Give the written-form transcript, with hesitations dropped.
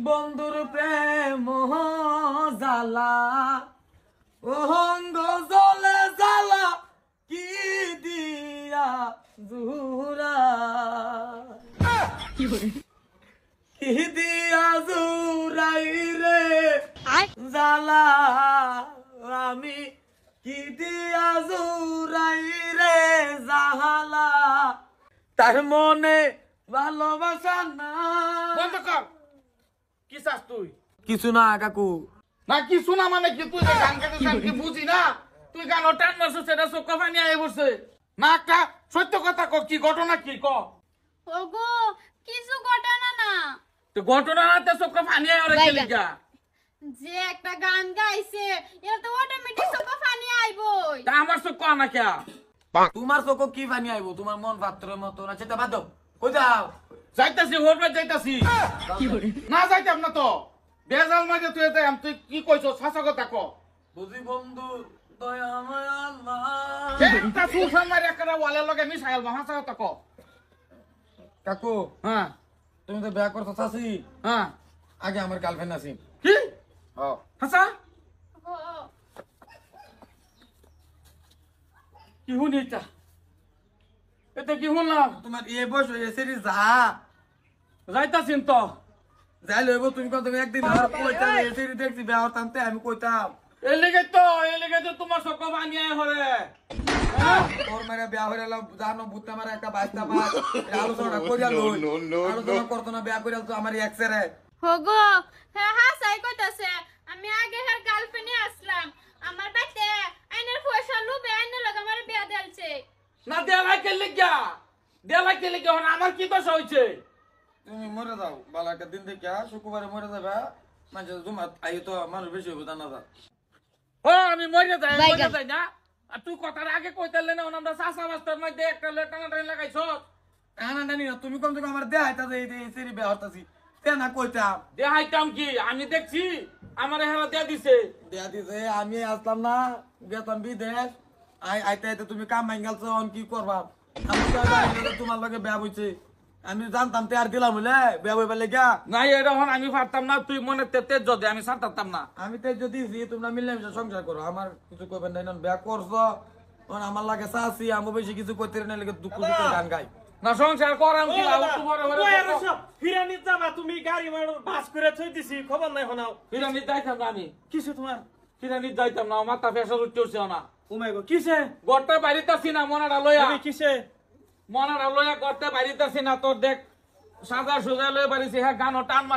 বন্ধুর প্রেম জালা অহঙ্গ জলে জালা কি দিয়া জুরা কি দিয়া জুরাই রে জালা আমি কি দিয়া জুরাই রে জালা তার মনে ভালোবাসা না। বন্ধ কর। কি চাস তুই? কিছু না কাকু। না কিছু না মানে কি? তুই যে গান গাইছিস আমি কি বুঝি না? তুই গান টান মারছিস, সেটা চোখ পানি আয় বসে না। একটা সত্য কথা ক, কি ঘটনা কি ক? ওগো কিছু ঘটনা না, তো ঘটনা না তো চোখ পানি আয় ওরে কি লিগা? যে একটা গান গাইছে এটা তো অটোমেটিক সব পানি আইবই। তা আমার চোখ ক না কে? তোমার চোখ কি পানি আইব? তোমার মন পাত্রের মতো না, সেটা বাদ দাও। কই যাও? যাইতাছি হোরবে যাইতাছি। না যাইতাম না তো। বেজাল মাঝে তুই যাই আমি, তুই কি কইছ? সাসা কথা ক। বুঝি বন্ধু দয়াময় আল্লাহ। একটা সুসান মারি একটা ওয়ালে লগে মিশাইল না, হাসা কথা ক। কাকু হ্যাঁ তুমি তো বিয়া করছো চাচি, হ্যাঁ। আগে আমার গার্লফ্রেন্ড আছি। কি? ও হাসা কি শুনি এটা? এটা কি শুনলাম? তোমার এ বয়স হয়েছে রে, যা যাইতাছিন তো। যাই লইব। তুমি কত একদিন আর কইতা এসে দেখছি বিয়া হতামতে আমি কইতাম এলিগে তো তোমার চোখ পানি আয় হরে। তোর মেরে বিয়া হয়ে গেল, জানো ভূতে মারা একটা বাইস্তা পাস আলোচনা করিয়া লই। আলোচনা করতো না, বিয়া করিয়া তো আমার এক্সরে। ওগো হ্যাঁ হ্যাঁ সাই কইতাছে আমি আগে হের গার্লফ্রেন্ডে আসলাম, আমার বাইতে আইনের পয়সা লুবে আইনের লগে আমার বিয়া দেলছে। না দেলাই কে লিগা? দেলাই কে লিগা? হন আমার কি দোষ হইছে? তুমি মরে যাও, ভালো একটা দিন দেখে শুক্রবারে মরে যাবে। মানে জুমা আই তো মানুষ বেশি হইব জানা যা। ও আমি মরে যাই না? আর তুই কথার আগে কইতালে না আমরা চাচা মাস্টার মধ্যে একটা টানা টানি লাগাইছ। না না না, তুমি কম থেকে আমার দেখাইতা যে এই সেরি বিয়া হতাছি তে না কইতাম। দেখাইতাম কি? আমি দেখছি আমার হেলা দিয়া দিছে। দেয়া দিছে আমি আসলাম না, গেতাম বিদেশ। আইতে আইতে তুমি কাম ভাঙ্গালছ, কি করবা? আমি তো জানি না তোমার লগে বিয়া হইছে। আমি জানতাম তে আর দিলাম বলে বিয়া হইবার লেগা। নাই এরকম আমি পারতাম না, তুই মনে তেতে যদি আমি ছাড়তাম না। আমি তো যদি তোমরা মিলেমিশে সংসার করো, আমার কিছু কইবেন না। বিয়া করছো আমার লাগে চাচি, আমি বেশি কিছু করতে না, লেগে দুঃখ দুঃখ গান গাই না সংসার করাম কি লাভ? ফিরানি যাবা তুমি, গাড়ি মারো বাস করে থই দিছি, খবর নাই হনাও। ফিরানি যাইতাম না আমি। কিছু তোমার ফিরানি যাইতাম না, মাথা ফেসার উঠছে না। উমাই গো কিসে গড়টা বাড়িতেছি না, মনাটা লইয়া। তুমি কিসে মনাটা লইয়া গড়তে বাড়িতেছি না। তোর দেখ সাজা সোজা লয়ে বাড়িছি, হ্যাঁ গানও টান